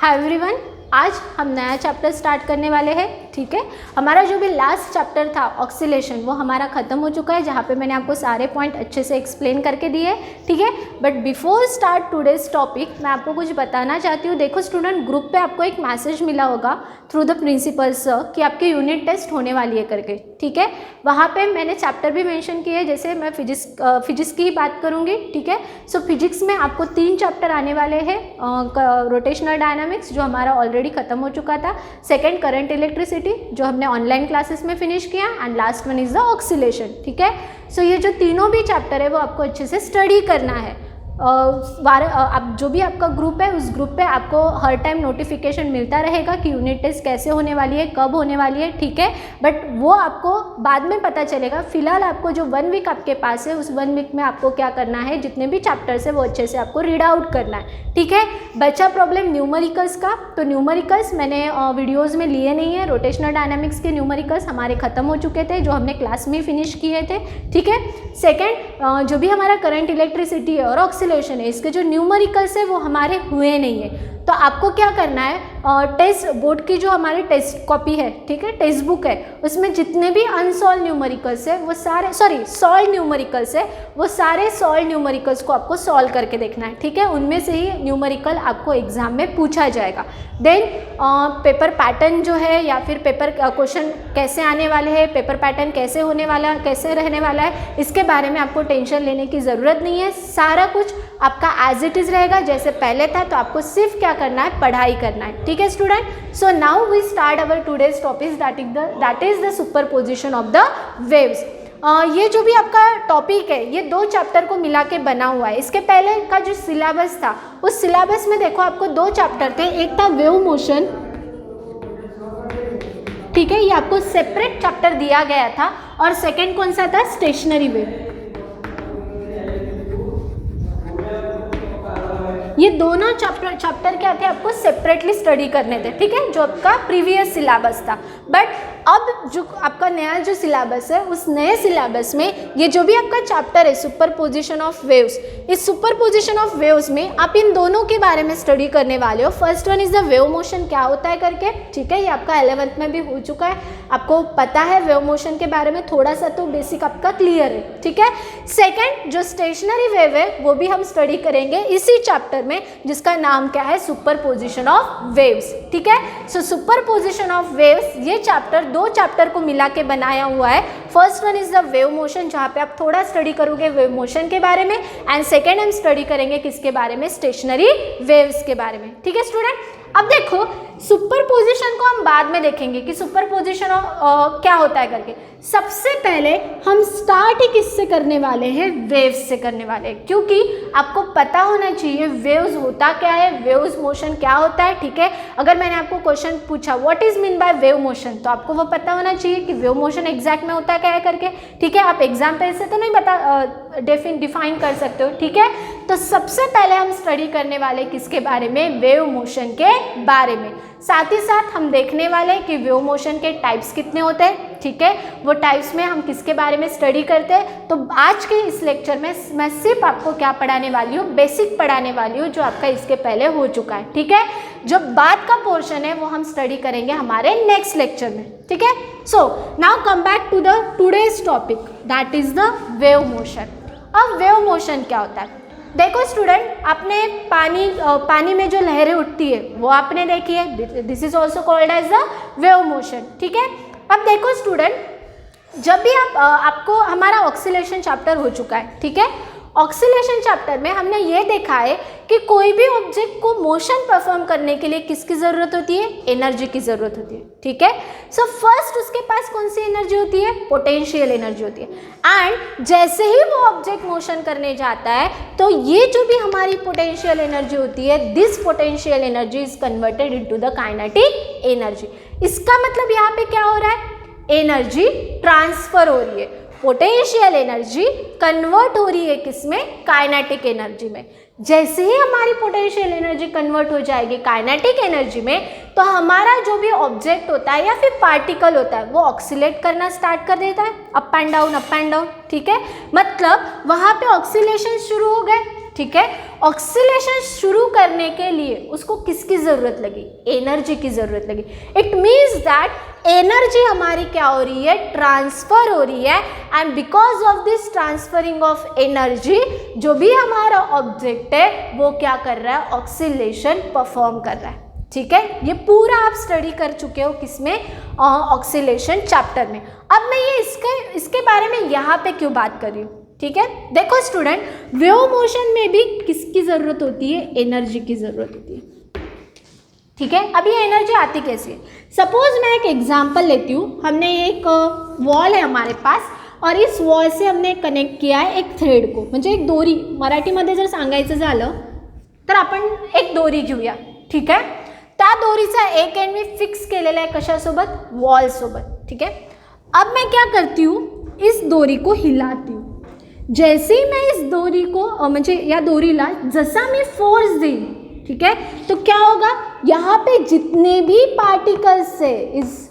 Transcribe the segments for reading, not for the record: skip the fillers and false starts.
Hi everyone, आज हम नया चैप्टर स्टार्ट करने वाले हैं। ठीक है, हमारा जो भी लास्ट चैप्टर था ऑक्सीलेशन वो हमारा ख़त्म हो चुका है, जहाँ पे मैंने आपको सारे पॉइंट अच्छे से एक्सप्लेन करके दिए। ठीक है, but before start today's topic मैं आपको कुछ बताना चाहती हूँ। देखो स्टूडेंट, ग्रुप पे आपको एक मैसेज मिला होगा थ्रू द प्रिंसिपल सर कि आपकी यूनिट टेस्ट होने वाली है करके। ठीक है, वहाँ पे मैंने चैप्टर भी मेंशन किए, जैसे मैं फिजिक्स की ही बात करूँगी। ठीक है, सो फिजिक्स में आपको 3 चैप्टर आने वाले हैं। रोटेशनल डायनामिक्स जो हमारा ऑलरेडी ख़त्म हो चुका था, सेकेंड करंट इलेक्ट्रिसिटी जो हमने ऑनलाइन क्लासेस में फिनिश किया, and last one is the oscillation. ठीक है, सो ये जो तीनों भी चैप्टर है वो आपको अच्छे से स्टडी करना है। आप जो भी आपका ग्रुप है उस ग्रुप पे आपको हर टाइम नोटिफिकेशन मिलता रहेगा कि यूनिट टेस्ट कैसे होने वाली है, कब होने वाली है। ठीक है, बट वो आपको बाद में पता चलेगा। फिलहाल आपको जो 1 वीक आपके पास है, उस 1 वीक में आपको क्या करना है, जितने भी चैप्टर्स है वो अच्छे से आपको रीड आउट करना है। ठीक है, बचा प्रॉब्लम न्यूमेरिकल्स का, तो न्यूमेरिकल्स मैंने वीडियोज़ में लिए नहीं है। रोटेशनल डायनामिक्स के न्यूमेरिकल्स हमारे ख़त्म हो चुके थे, जो हमने क्लास में फिनिश किए थे। ठीक है, सेकेंड जो भी हमारा करंट इलेक्ट्रिसिटी है और ऑक्सीलेशन है, इसके जो न्यूमेरिकल्स है वो हमारे हुए नहीं है। तो आपको क्या करना है, टेस्ट बोर्ड की जो हमारी टेस्ट कॉपी है, ठीक है, टेक्स्ट बुक है, उसमें जितने भी अनसॉल्व न्यूमेरिकल्स है वो सारे, सॉल्व न्यूमेरिकल्स है, वो सारे सॉल्व न्यूमेरिकल्स को आपको सॉल्व करके देखना है। ठीक है, उनमें से ही न्यूमेरिकल आपको एग्जाम में पूछा जाएगा। देन पेपर पैटर्न जो है, या फिर पेपर क्वेश्चन कैसे आने वाले हैं, पेपर पैटर्न कैसे होने वाला, कैसे रहने वाला है, इसके बारे में आपको टेंशन लेने की ज़रूरत नहीं है। सारा कुछ आपका एज इट इज़ रहेगा जैसे पहले था। तो आपको सिर्फ क्या करना है, पढ़ाई करना है। ठीक है student, so now we start our today's topic, that is the superposition of the waves. ये जो भी आपका टॉपिक है ये 2 चैप्टर को मिला के बना हुआ है। इसके पहले का जो सिलेबस था, उस सिलेबस में देखो आपको 2 चैप्टर थे। एक था वेव मोशन, ठीक है, ये आपको सेपरेट चैप्टर दिया गया था, और सेकेंड कौन सा था, स्टेशनरी वेव। ये दोनों चैप्टर क्या थे, आपको सेपरेटली स्टडी करने थे। ठीक है, जो आपका प्रीवियस सिलेबस था। बट अब जो आपका नया जो सिलेबस है, उस नए सिलेबस में ये जो भी आपका चैप्टर है सुपरपोजिशन ऑफ वेव्स, इस सुपरपोजिशन ऑफ वेव्स में आप इन दोनों के बारे में स्टडी करने वाले हो। First one is the wave motion, क्या होता है करके। ठीक है, ये आपका 11th में भी हो चुका है, आपको पता है वेव मोशन के बारे में थोड़ा सा, तो बेसिक आपका क्लियर है। ठीक है, सेकेंड जो स्टेशनरी वेव है वो भी हम स्टडी करेंगे इसी चैप्टर में, जिसका नाम क्या है, सुपरपोजिशन ऑफ वेव्स। ठीक है, सो सुपरपोजिशन ऑफ वेव्स ये चैप्टर 2 चैप्टर को मिला के बनाया हुआ है। First one is the wave motion, जहाँ पे आप थोड़ा स्टडी करोगे वेव मोशन के बारे में, एंड सेकेंड हम स्टडी करेंगे किसके बारे में, स्टेशनरी वेव्स के बारे में। ठीक है स्टूडेंट, अब देखो सुपरपोजिशन को हम बाद में देखेंगे कि सुपरपोजिशन क्या होता है करके। सबसे पहले हम स्टार्ट ही किससे करने वाले हैं, वेव्स से करने वाले हैं, क्योंकि आपको पता होना चाहिए वेव्स होता क्या है, वेव्स मोशन क्या होता है। ठीक है, अगर मैंने आपको क्वेश्चन पूछा what is mean by wave motion, तो आपको वो पता होना चाहिए कि वेव मोशन एग्जैक्ट में होता क्या है करके। ठीक है, आप एग्जाम्पल से तो नहीं डिफाइन कर सकते हो। ठीक है, तो सबसे पहले हम स्टडी करने वाले किसके बारे में, वेव मोशन के बारे में। साथ ही साथ हम देखने वाले कि वेव मोशन के टाइप्स कितने होते हैं। ठीक है, वो टाइप्स में हम किसके बारे में स्टडी करते हैं। तो आज के इस लेक्चर में मैं सिर्फ आपको क्या पढ़ाने वाली हूँ, बेसिक पढ़ाने वाली हूँ, जो आपका इसके पहले हो चुका है। ठीक है, जो बाद का पोर्शन है वो हम स्टडी करेंगे हमारे नेक्स्ट लेक्चर में। ठीक है, so now come back to the today's topic, that is the wave motion. अब वेव मोशन क्या होता है, देखो स्टूडेंट, आपने पानी में जो लहरें उठती है वो आपने देखी है, this is also called as the wave motion. ठीक है, अब देखो स्टूडेंट, जब भी आपको हमारा ऑक्सीलेशन चैप्टर हो चुका है। ठीक है, ऑक्सीलेशन चैप्टर में हमने ये देखा है कि कोई भी ऑब्जेक्ट को मोशन परफॉर्म करने के लिए किसकी ज़रूरत होती है, एनर्जी की ज़रूरत होती है। ठीक है, सो फर्स्ट उसके पास कौन सी एनर्जी होती है, पोटेंशियल एनर्जी होती है। एंड जैसे ही वो ऑब्जेक्ट मोशन करने जाता है, तो ये जो भी हमारी पोटेंशियल एनर्जी होती है, this potential energy is converted into the kinetic energy. इसका मतलब यहाँ पे क्या हो रहा है, एनर्जी ट्रांसफर हो रही है, पोटेंशियल एनर्जी कन्वर्ट हो रही है किसमें, काइनेटिक एनर्जी में। जैसे ही हमारी पोटेंशियल एनर्जी कन्वर्ट हो जाएगी काइनेटिक एनर्जी में, तो हमारा जो भी ऑब्जेक्ट होता है या फिर पार्टिकल होता है वो ऑक्सीलेट करना स्टार्ट कर देता है, up and down up and down. ठीक है, मतलब वहाँ पे ऑक्सीलेशन शुरू हो गए। ठीक है। ऑक्सीलेशन शुरू करने के लिए उसको किसकी ज़रूरत लगी? एनर्जी की ज़रूरत लगी। इट मीन्स दैट एनर्जी हमारी क्या हो रही है? ट्रांसफ़र हो रही है। And because of this transferring of energy जो भी हमारा ऑब्जेक्ट है वो क्या कर रहा है? ऑक्सीलेशन परफॉर्म कर रहा है, ठीक है। ये पूरा आप स्टडी कर चुके हो किसमें? ऑक्सीलेशन चैप्टर में। अब मैं ये इसके बारे में यहाँ पे क्यों बात कर रही हूँ, ठीक है। देखो स्टूडेंट, वेव मोशन में भी किसकी ज़रूरत होती है? एनर्जी की ज़रूरत होती है, ठीक है। अब ये एनर्जी आती कैसे है? सपोज मैं एक एग्जांपल लेती हूँ। हमने एक वॉल है हमारे पास और इस वॉल से हमने कनेक्ट किया आहे एक थ्रेड को, म्हणजे एक दोरी. मराठीमध्ये जर सांगायचं झालं तर आपण एक दोरी घेऊया, ठीक आहे. त्या दोरीचा एक एंड मी फिक्स केलेला आहे कशासोबत? वॉल सोबत, ठीक है. अब मैं क्या करती हूँ? इस दोरी को हिलाती हूँ. जैसे ही मैं इस दोरी को म्हणजे या दोरीला जसा मी फोर्स देईन, ठीक है, तो क्या होगा? यहाँ पे जितने भी पार्टिकल्स है इस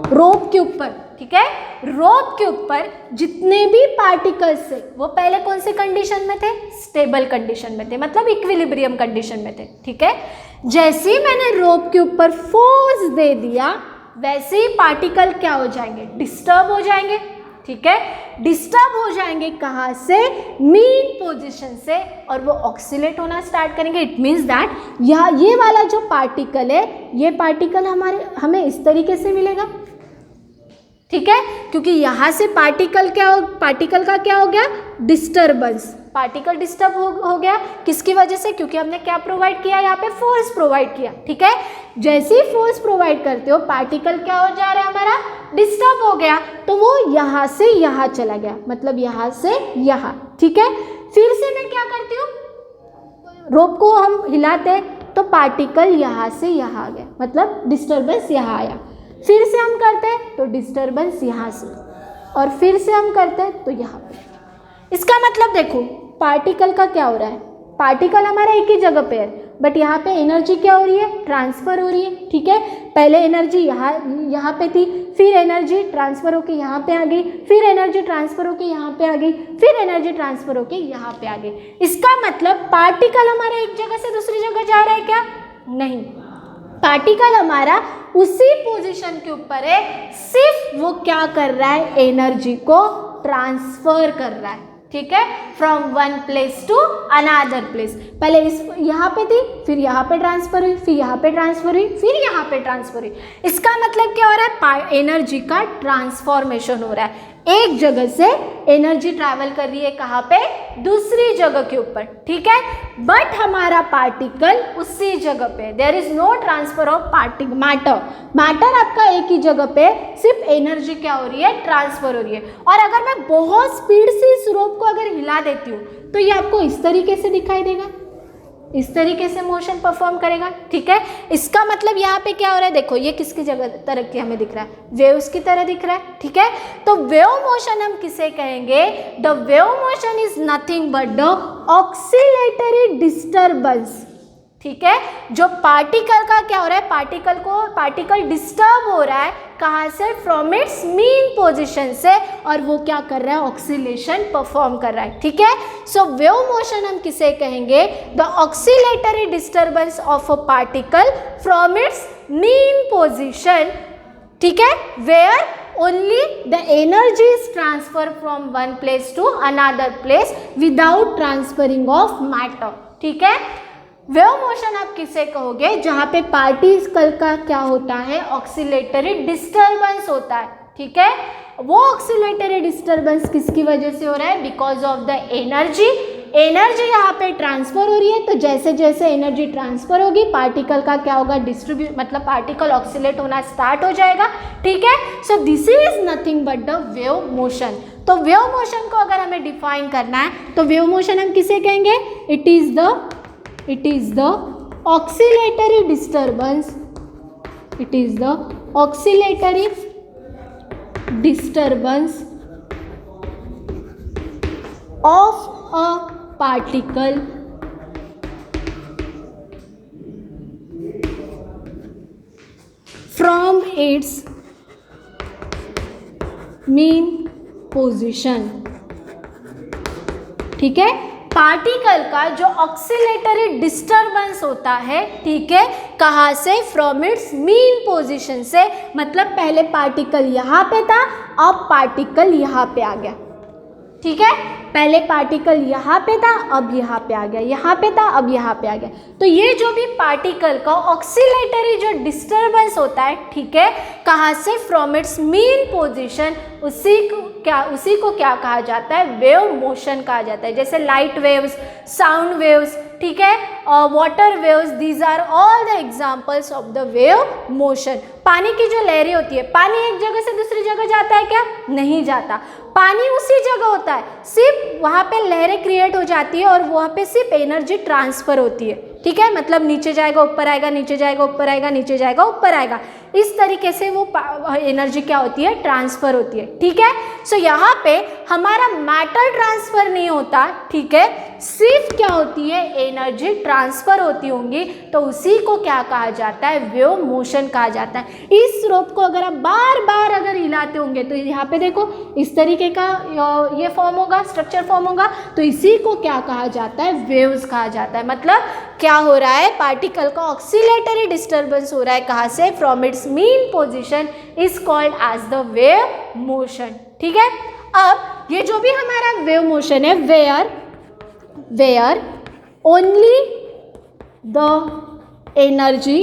रोप के ऊपर, ठीक है, रोप के ऊपर जितने भी पार्टिकल्स है वो पहले कौन से कंडीशन में थे? स्टेबल कंडीशन में थे, मतलब इक्विलिब्रियम कंडीशन में थे, ठीक है. जैसे ही मैंने रोप के ऊपर फोर्स दे दिया वैसे ही पार्टिकल क्या हो जाएंगे? डिस्टर्ब हो जाएंगे, ठीक है. डिस्टर्ब हो जाएंगे कहाँ से? मीन पोजीशन से, और वो ऑक्सीलेट होना स्टार्ट करेंगे. इट मीन्स दैट ये वाला जो पार्टिकल है ये पार्टिकल हमें इस तरीके से मिलेगा, ठीक है, क्योंकि यहाँ से पार्टिकल का क्या हो गया? डिस्टर्बेंस. पार्टिकल डिस्टर्ब हो गया किसकी वजह से? क्योंकि हमने क्या प्रोवाइड किया? यहाँ पे फोर्स प्रोवाइड किया, ठीक है. जैसे ही फोर्स प्रोवाइड करते हो पार्टिकल क्या हो जा रहा है? हमारा डिस्टर्ब हो गया, तो वो यहाँ से यहाँ चला गया, मतलब यहाँ से यहाँ, ठीक है. फिर से मैं क्या करती हूँ? रोप को हम हिलाते हैं तो पार्टिकल यहाँ से यहाँ आ गया, मतलब डिस्टर्बेंस यहाँ आया. फिर से हम करते हैं तो डिस्टर्बेंस यहाँ से, और फिर से हम करते हैं तो यहाँ पे. इसका मतलब देखो पार्टिकल का क्या हो रहा है? पार्टिकल हमारा एक ही जगह पे है, बट यहाँ पे एनर्जी क्या हो रही है? ट्रांसफ़र हो रही है, ठीक है. पहले एनर्जी यहाँ पे थी, फिर एनर्जी ट्रांसफ़र होके यहाँ पे आ गई, फिर एनर्जी ट्रांसफ़र होके यहाँ पे आ गई, फिर एनर्जी ट्रांसफ़र होके यहाँ पे आ गई. इसका मतलब पार्टिकल हमारा एक जगह से दूसरी जगह जा रहा है क्या? नहीं, पार्टिकल हमारा उसी पोजीशन के ऊपर है, सिर्फ वो क्या कर रहा है? एनर्जी को ट्रांसफर कर रहा है, ठीक है, from one place to another place. पहले यहाँ पे थी, फिर यहाँ पे ट्रांसफर हुई, फिर यहाँ पे ट्रांसफर हुई, फिर यहाँ पे ट्रांसफर हुई. इसका मतलब क्या हो रहा है? एनर्जी का ट्रांसफॉर्मेशन हो रहा है. एक जगह से एनर्जी ट्रैवल कर रही है कहाँ पे? दूसरी जगह के ऊपर, ठीक है. बट हमारा पार्टिकल उसी जगह पे, there is no transfer of matter आपका एक ही जगह पे, सिर्फ एनर्जी क्या हो रही है? ट्रांसफर हो रही है. और अगर मैं बहुत स्पीड से इस रोप को अगर हिला देती हूँ तो ये आपको इस तरीके से दिखाई देगा, इस तरीके से मोशन परफॉर्म करेगा, ठीक है. इसका मतलब यहाँ पे क्या हो रहा है? देखो ये किसकी जगह तरह की हमें दिख रहा है? वेव्स की तरह दिख रहा है, ठीक है. तो वेव मोशन हम किसे कहेंगे? The wave motion is nothing but the oscillatory disturbance, ठीक है. जो पार्टिकल का क्या हो रहा है? पार्टिकल डिस्टर्ब हो रहा है कहाँ से? फ्रॉम इट्स मीन पोजीशन से, और वो क्या कर रहा है? ऑक्सीलेशन परफॉर्म कर रहा है, ठीक है. सो वेव मोशन हम किसे कहेंगे? The oscillatory disturbance of a particle from its mean position, ठीक है, where only the energy is transferred from one place to another place without transferring of matter, ठीक है. वेव मोशन आप किसे कहोगे? जहाँ पे पार्टिकल का क्या होता है? ऑक्सीलेटरी डिस्टर्बेंस होता है, ठीक है. वो ऑक्सीलेटरी डिस्टर्बेंस किसकी वजह से हो रहा है? Because of the energy. Energy यहाँ पे ट्रांसफर हो रही है, तो जैसे जैसे एनर्जी ट्रांसफर होगी पार्टिकल का क्या होगा? मतलब पार्टिकल ऑक्सीलेट होना स्टार्ट हो जाएगा, ठीक है. So this is nothing but the wave motion. तो वेव मोशन को अगर हमें डिफाइन करना है तो वेव मोशन हम किसे कहेंगे? It is the oscillatory disturbance. It is the oscillatory disturbance of a particle from its mean position, ठीक है. पार्टिकल का जो ऑक्सीलेटरी डिस्टर्बेंस होता है, ठीक है, कहाँ से, फ्रॉम इट्स मीन पोजीशन से, मतलब पहले पार्टिकल यहाँ पे था, अब पार्टिकल यहाँ पे आ गया, ठीक है, पहले पार्टिकल यहाँ पे था, अब यहाँ पे आ गया, यहाँ पे था, अब यहाँ पे आ गया। तो ये जो भी पार्टिकल का ऑक्सीलेटरी जो डिस्टर्बेंस होता है, ठीक है, कहाँ से, फ्रॉम इट्स मीन पोजीशन, उसी को क्या कहा जाता है, वेव मोशन कहा जाता है। जैसे लाइट वेव्स, साउंड वेव्स, ठीक है, water waves, these are all the examples of the wave motion. पानी की जो लहरें होती है, पानी एक जगह से दूसरी जगह जाता है क्या, नहीं जाता, पानी उसी जगह होता है, सिर्फ वहाँ पे लहरें क्रिएट हो जाती है और वहाँ पे सिर्फ एनर्जी ट्रांसफर होती है, ठीक है, मतलब नीचे जाएगा ऊपर आएगा, नीचे जाएगा ऊपर आएगा, नीचे जाएगा ऊपर आएगा, इस तरीके से वो एनर्जी क्या होती है, ट्रांसफर होती है, ठीक है। सो यहाँ पे हमारा मैटर ट्रांसफर नहीं होता, ठीक है, सिर्फ क्या होती है, एनर्जी ट्रांसफर होती होंगी, तो उसी को क्या कहा जाता है, वेव मोशन कहा जाता है। इस रोप को अगर आप बार बार अगर हिलाते होंगे तो यहाँ पे देखो इस तरीके का ये फॉर्म होगा, स्ट्रक्चर फॉर्म होगा, तो इसी को क्या कहा जाता है, वेव्स कहा जाता है। मतलब क्या हो रहा है, पार्टिकल का ऑक्सीलेटरी डिस्टर्बेंस हो रहा है, कहाँ से, from its mean position, is called as the wave motion, ठीक है। अब ये जो भी हमारा वेव मोशन है, where only the energy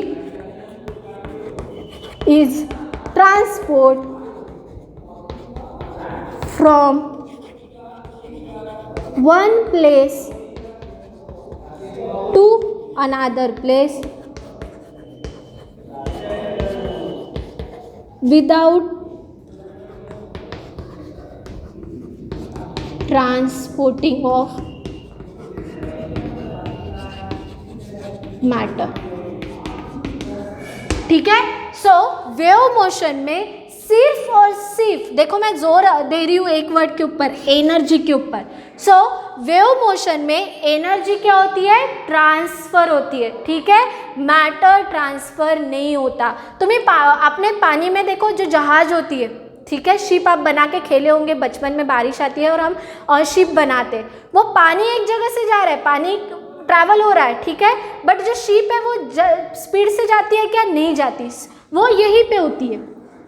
is transport from one place to another place without transporting of matter, ठीक है। सो वेव मोशन में सिर्फ और सिर्फ, देखो मैं जोर दे रही हूँ एक वर्ड के ऊपर, एनर्जी के ऊपर। सो वेव मोशन में एनर्जी क्या होती है, ट्रांसफर होती है, ठीक है, मैटर ट्रांसफर नहीं होता। तुम्हें अपने पानी में देखो जो जहाज होती है, ठीक है, शिप आप बना के खेले होंगे बचपन में, बारिश आती है और हम शिप बनाते हैं, वो पानी एक जगह से जा रहा है, पानी ट्रैवल हो रहा है, ठीक है, बट जो शिप है वो स्पीड से जाती है क्या, नहीं जाती, वो यहीं पे होती है,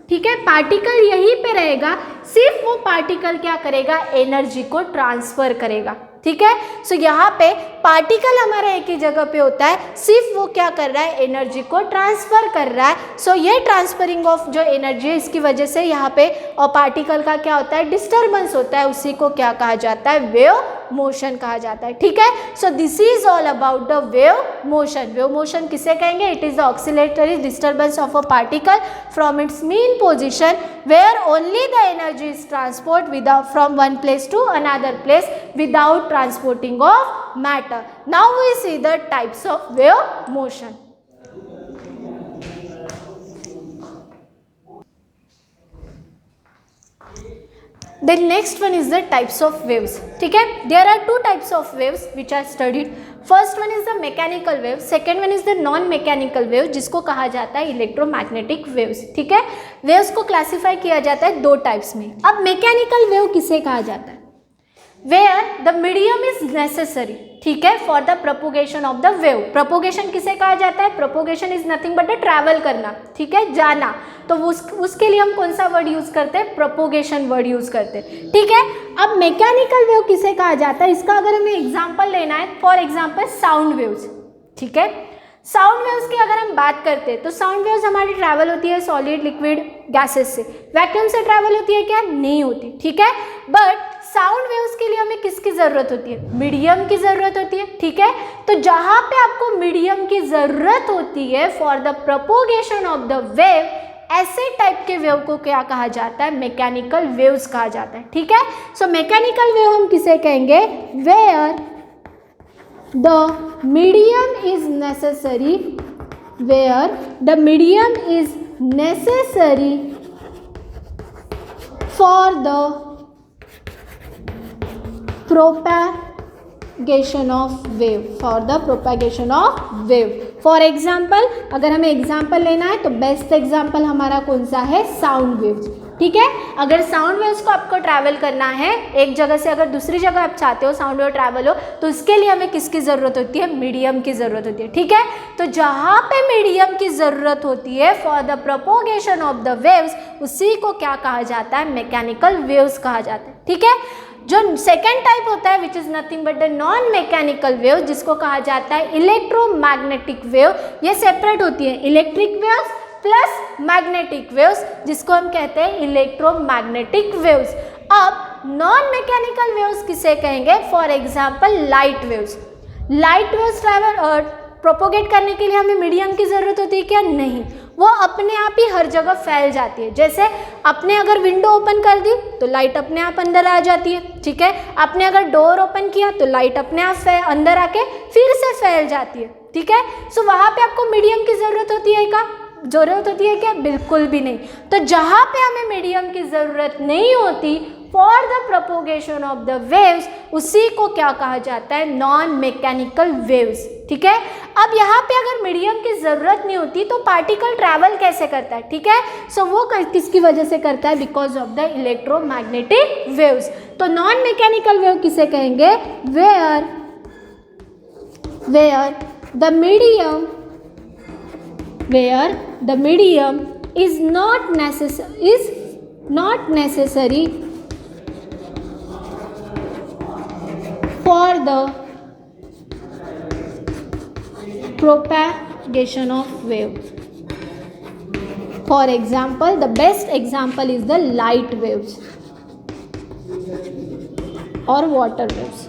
ठीक है, पार्टिकल यहीं पे रहेगा, सिर्फ वो पार्टिकल क्या करेगा, एनर्जी को ट्रांसफर करेगा, ठीक है। सो यहाँ पे पार्टिकल हमारा एक ही जगह पे होता है, सिर्फ वो क्या कर रहा है, एनर्जी को ट्रांसफर कर रहा है। सो ये ट्रांसफरिंग ऑफ जो एनर्जी है, इसकी वजह से यहाँ पे और पार्टिकल का क्या होता है, डिस्टर्बेंस होता है, उसी को क्या कहा जाता है, वेव मोशन कहा जाता है, ठीक है। So this is all about the wave motion. Wave motion किसे कहेंगे, it is the oscillatory disturbance of a particle from its mean position where only the energy is transport without from one place to another place without transporting of matter. Now we see the types of wave motion. The next one is the types of waves. ठीक है, there are two types of waves which are studied. First one is the mechanical wave, second one is the non-mechanical wave, जिसको कहा जाता है electromagnetic waves. ठीक है, waves को classify किया जाता है दो types में। अब mechanical wave किसे कहा जाता है, where the medium is necessary, ठीक है, for the propagation of the wave. propagation किसे कहा जाता है, propagation is nothing but a travel करना, ठीक है, जाना, तो उसके लिए हम कौन सा वर्ड यूज करते हैं, propagation वर्ड यूज करते हैं, ठीक है। अब मैकेनिकल वेव किसे कहा जाता है, इसका अगर हमें एग्जाम्पल लेना है, फॉर एग्जाम्पल साउंड वेव्स, ठीक है, साउंड वेव्स की अगर हम बात करते हैं तो साउंड वेव्स हमारी ट्रैवल होती है सॉलिड, लिक्विड, गैसेस से, वैक्यूम से ट्रैवल होती है क्या, नहीं होती, ठीक है। बट साउंड वेव्स के लिए हमें किसकी ज़रूरत होती है, मीडियम की ज़रूरत होती है, ठीक है। तो जहाँ पे आपको मीडियम की ज़रूरत होती है for the propagation of the wave, ऐसे टाइप के वेव को क्या कहा जाता है, मैकेनिकल वेव्स कहा जाता है, ठीक है। सो मैकेनिकल वेव हम किसे कहेंगे, where the medium is necessary, where the medium is necessary for the propagation of wave, for the propagation of wave. For example अगर हमें एग्जाम्पल लेना है तो बेस्ट एग्जाम्पल हमारा कौन सा है, साउंड वेव्स। ठीक है। अगर साउंड वेव्स को आपको ट्रैवल करना है, एक जगह से अगर दूसरी जगह आप चाहते हो साउंड वेव ट्रैवल हो, तो उसके लिए हमें किसकी ज़रूरत होती है? मीडियम की ज़रूरत होती है, ठीक है। तो जहाँ पे मीडियम की ज़रूरत होती है for the propagation of the waves, उसी को क्या कहा जाता है? मैकेनिकल वेव्स कहा जाता है, ठीक है। जो सेकेंड टाइप होता है which is nothing but the non mechanical wave, जिसको कहा जाता है इलेक्ट्रोमैग्नेटिक वेव, ये सेपरेट होती है, electric waves plus magnetic waves, जिसको हम कहते हैं इलेक्ट्रोमैग्नेटिक वेव्स। अब नॉन मैकेनिकल वेव्स किसे कहेंगे? For example light waves. Light waves travel propagate करने के लिए हमें मीडियम की ज़रूरत होती है क्या? नहीं, वो अपने आप ही हर जगह फैल जाती है। जैसे आपने अगर विंडो ओपन कर दी तो लाइट अपने आप अंदर आ जाती है, ठीक है। आपने अगर डोर ओपन किया तो लाइट अपने आप अंदर आके फिर से फैल जाती है, ठीक है। सो वहाँ पे आपको मीडियम की ज़रूरत होती है क्या? बिल्कुल भी नहीं। तो जहाँ पे हमें मीडियम की ज़रूरत नहीं होती for the propagation of the waves, उसी को क्या कहा जाता है? नॉन मैकेनिकल वेव्स, ठीक है। अब यहाँ पे अगर मीडियम की ज़रूरत नहीं होती तो पार्टिकल ट्रैवल कैसे करता है? ठीक है, सो वो किसकी वजह से करता है? Because of the electromagnetic waves. तो नॉन मैकेनिकल वेव किसे कहेंगे? Where the medium is not necessary for the propagation of wave. For example, the best example is the light waves or water waves,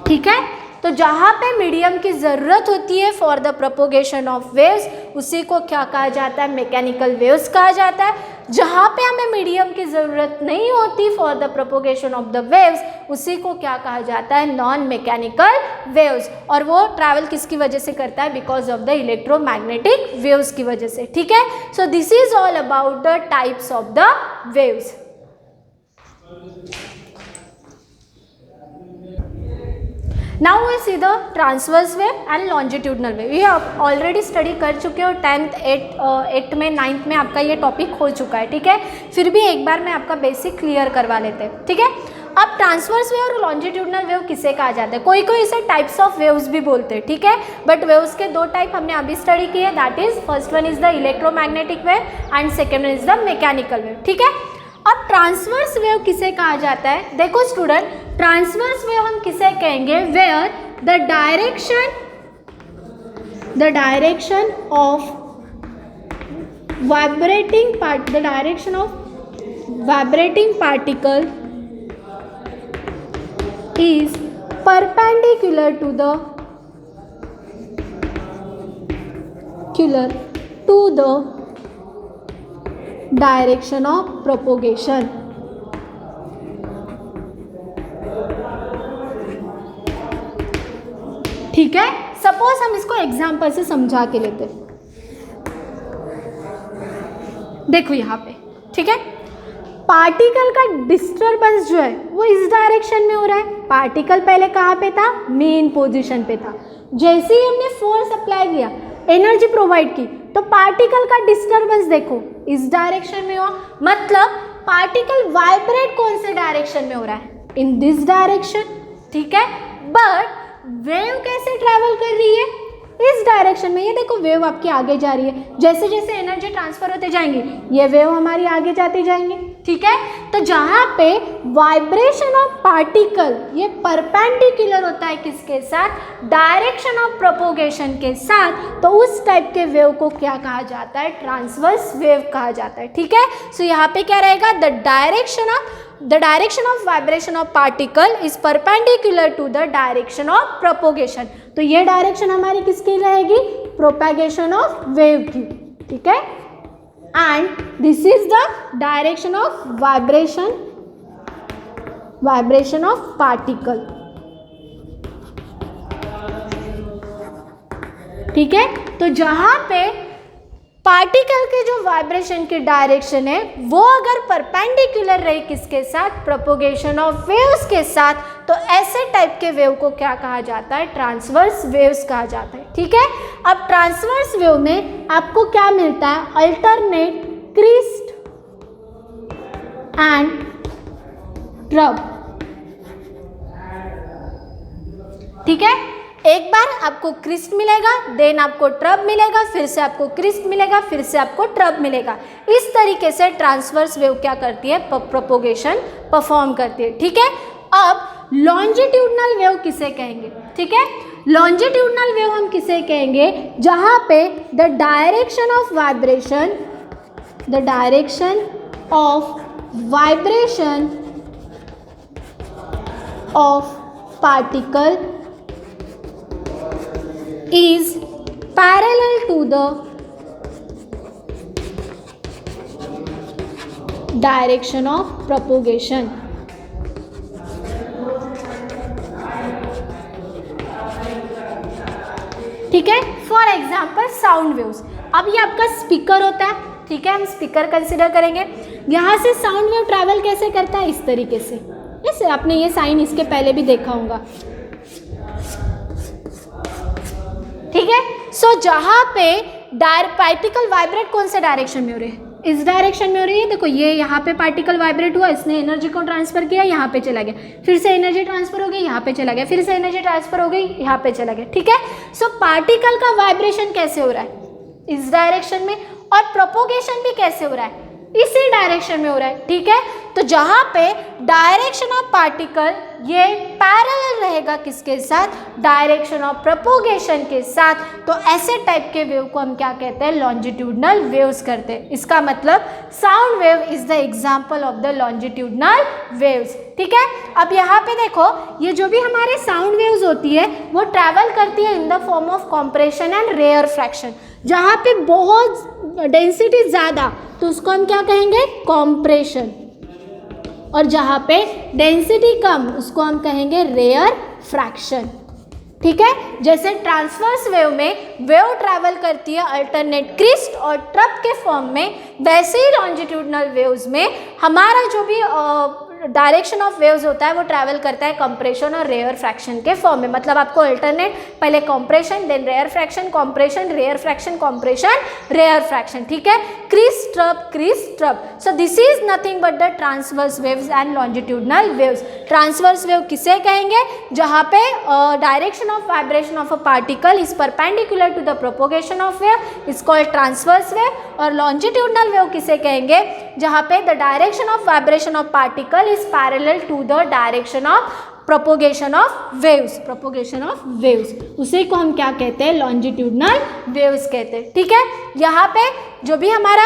ठीक है। तो जहाँ पे medium की ज़रूरत होती है for the propagation of waves, उसी को क्या कहा जाता है? मैकेनिकल वेव्स कहा जाता है। जहाँ पे हमें मीडियम की ज़रूरत नहीं होती for the propagation of the waves, उसी को क्या कहा जाता है? Non mechanical waves. और वो ट्रैवल किसकी वजह से करता है? Because of the electromagnetic waves की वजह से, ठीक है। So this is all about the types of the waves. Now we see the transverse wave and longitudinal wave. ये आप ऑलरेडी स्टडी कर चुके हो 10th 8th में 9th में आपका ये टॉपिक हो चुका है, ठीक है। फिर भी एक बार मैं आपका बेसिक क्लियर करवा लेते हैं, ठीक है। अब ट्रांसवर्स वेव और लॉन्जिट्यूडनल वेव किसे कहा जाता है? कोई इसे टाइप्स ऑफ वेव्स भी बोलते हैं, ठीक है। बट वेव्स के दो टाइप हमने अभी स्टडी किए, that is first one is the electromagnetic wave and second one is the mechanical wave, ठीक है। अब ट्रांसवर्स वेव किसे कहा जाता है? देखो स्टूडेंट, ट्रांसवर्स वेव हम किसे कहेंगे? Where the direction of vibrating particle is perpendicular to the direction of propagation. ठीक है, सपोज हम इसको एग्जाम्पल से समझा के लेते हैं। देखो यहाँ पे, ठीक है, पार्टिकल का डिस्टर्बेंस जो है वो इस डायरेक्शन में हो रहा है। पार्टिकल पहले कहाँ पे था? मेन पोजीशन पे था। जैसे ही हमने फोर्स अप्लाई किया, एनर्जी प्रोवाइड की, तो पार्टिकल का डिस्टर्बेंस देखो इस डायरेक्शन में हुआ। मतलब पार्टिकल वाइब्रेट कौन से डायरेक्शन में हो रहा है? इन दिस डायरेक्शन, ठीक है। बट वेव कैसे ट्रैवल कर रही है? इस डायरेक्शन में। ये देखो वेव आपकी आगे जा रही है, जैसे जैसे एनर्जी ट्रांसफर होते जाएंगे ये वेव हमारी आगे जाती जाएंगे, ठीक है। तो जहाँ पे वाइब्रेशन ऑफ पार्टिकल ये परपेंडिकुलर होता है किसके साथ? डायरेक्शन ऑफ प्रोपोगेशन के साथ, तो उस टाइप के वेव को क्या कहा जाता है? ट्रांसवर्स वेव कहा जाता है, ठीक है। सो यहाँ पे क्या रहेगा? the direction of vibration of particle is perpendicular to the direction of propagation। तो ये डायरेक्शन हमारी किसकी रहेगी? प्रोपेगेशन ऑफ वेव की, ठीक है। And this is the direction of vibration of particle, ठीक है। तो जहां पे पार्टिकल के जो वाइब्रेशन की डायरेक्शन है वो अगर परपेंडिकुलर रही किसके साथ? प्रोपोगेशन ऑफ वेव्स के साथ, तो ऐसे टाइप के वेव को क्या कहा जाता है? ट्रांसवर्स वेव्स कहा जाता है, ठीक है। अब ट्रांसवर्स वेव में आपको क्या मिलता है? Alternate and trough. ठीक है, एक बार आपको क्रिस्ट मिलेगा, देन आपको ट्रब मिलेगा, फिर से आपको क्रिस्ट मिलेगा, फिर से आपको ट्रब मिलेगा। इस तरीके से ट्रांसवर्स वेव क्या करती है, प्रोपोगेशन परफॉर्म करती है। ठीक है, अब लॉन्जिट्यूडनल वेव किसे कहेंगे? ठीक है, लॉन्जिट्यूडनल वेव हम किसे कहेंगे? जहां पे the direction of vibration of particle is parallel to the direction of propagation। ठीक है, फॉर एग्जाम्पल साउंड वेव्स। अब ये आपका स्पीकर होता है, ठीक है, हम स्पीकर कंसिडर करेंगे। यहाँ से साउंड वेव ट्रैवल कैसे करता है? इस तरीके से। जैसे आपने ये साइन इसके पहले भी देखा होगा। ठीक है, सो जहाँ पे पार्टिकल वाइब्रेट कौन से डायरेक्शन में हो रहे हैं? इस डायरेक्शन में हो रही है। देखो ये यहाँ पे पार्टिकल वाइब्रेट हुआ, इसने एनर्जी को ट्रांसफर किया, यहाँ पे चला गया, फिर से एनर्जी ट्रांसफर हो गई, यहाँ पे चला गया, फिर से एनर्जी ट्रांसफर हो गई, यहाँ पे चला गया। ठीक है, सो पार्टिकल का वाइब्रेशन कैसे हो रहा है? इस डायरेक्शन में, और प्रोपोगेशन भी कैसे हो रहा है? इसी डायरेक्शन में हो रहा है। ठीक है, तो जहाँ पे डायरेक्शन ऑफ पार्टिकल ये पैरेलल रहेगा किसके साथ? डायरेक्शन ऑफ प्रोपोगेशन के साथ। तो ऐसे टाइप के वेव को हम क्या कहते हैं? लॉन्जिट्यूडनल वेव्स करते हैं। इसका मतलब sound wave is the example of the longitudinal waves. ठीक है, अब यहाँ पे देखो, ये जो भी हमारे साउंड वेव्स होती है वो ट्रैवल करती है in the form of compression and rarefaction. जहाँ पे बहुत डेंसिटी ज़्यादा तो उसको हम क्या कहेंगे? कॉम्प्रेशन। और जहाँ पे डेंसिटी कम उसको हम कहेंगे रेयर फ्रैक्शन। ठीक है, जैसे ट्रांसवर्स वेव में वेव ट्रैवल करती है अल्टरनेट क्रिस्ट और ट्रब के फॉर्म में, वैसे ही लॉन्जिट्यूडनल वेव्स में हमारा जो भी डायरेक्शन ऑफ वेव्स होता है वो ट्रैवल करता है कंप्रेशन और रेयर फ्रैक्शन के फॉर्म में। मतलब आपको अल्टरनेट, पहले compression, then rarefaction, compression, rarefaction, compression, rarefaction. ठीक है, crest trough. So this is nothing but the transverse waves and longitudinal waves. Transverse wave किसे कहेंगे? जहाँ पे direction of vibration of a particle is perpendicular to the propagation of wave, is called transverse wave. और longitudinal wave किसे कहेंगे? जहाँ पे the direction of vibration of particle is parallel to the direction of propagation of waves। उसे को हम क्या कहते हैं? लॉन्जिट्यूडनल वेव्स कहते हैं। ठीक है, यहाँ पे जो भी हमारा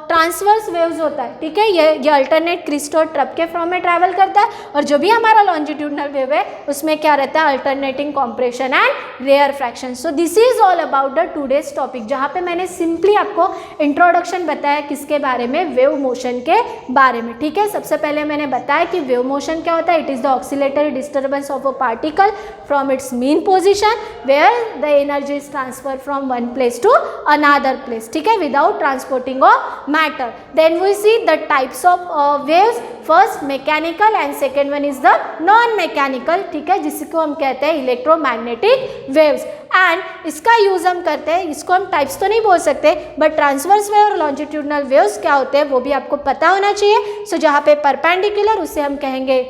ट्रांसवर्स वेव्स होता है, ठीक है, ये अल्टरनेट क्रिस्ट और ट्रब के फॉर्म में ट्रैवल करता है। और जो भी हमारा लॉन्जिट्यूडनल वेव है उसमें क्या रहता है? Alternating compression and rarefaction. So this is all about the today's topic, जहाँ पे मैंने सिंपली आपको इंट्रोडक्शन बताया किसके बारे में? वेव मोशन के बारे में। ठीक है, सबसे पहले मैंने बताया कि वेव मोशन क्या होता है। It is the oscillatory disturbance of a particle from its mean position where the energy is transfer from one place to another place. ठीक है, without transporting of matter. Then we see the types of waves. First mechanical and second one is the non-mechanical. ठीक है, जिसको हम कहते हैं electromagnetic waves. And इसका use हम करते हैं, इसको हम टाइप्स तो नहीं बोल सकते, बट ट्रांसवर्स वेव और लॉन्जिट्यूडनल वेव्स क्या होते हैं वो भी आपको पता होना चाहिए। सो जहाँ पे परपेंडिकुलर उसे हम कहेंगे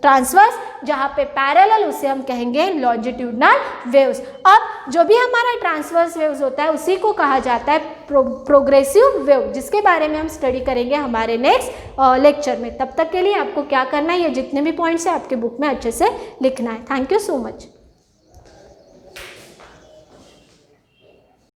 ट्रांसवर्स, जहाँ पे पैरेलल उसे हम कहेंगे लॉन्जिट्यूडनल वेव्स। अब जो भी हमारा ट्रांसवर्स वेव्स होता है उसी को कहा जाता है प्रोग्रेसिव वेव, जिसके बारे में हम स्टडी करेंगे हमारे नेक्स्ट लेक्चर में। तब तक के लिए आपको क्या करना है, ये जितने भी पॉइंट्स हैं आपके बुक में अच्छे से लिखना है। Thank you so much.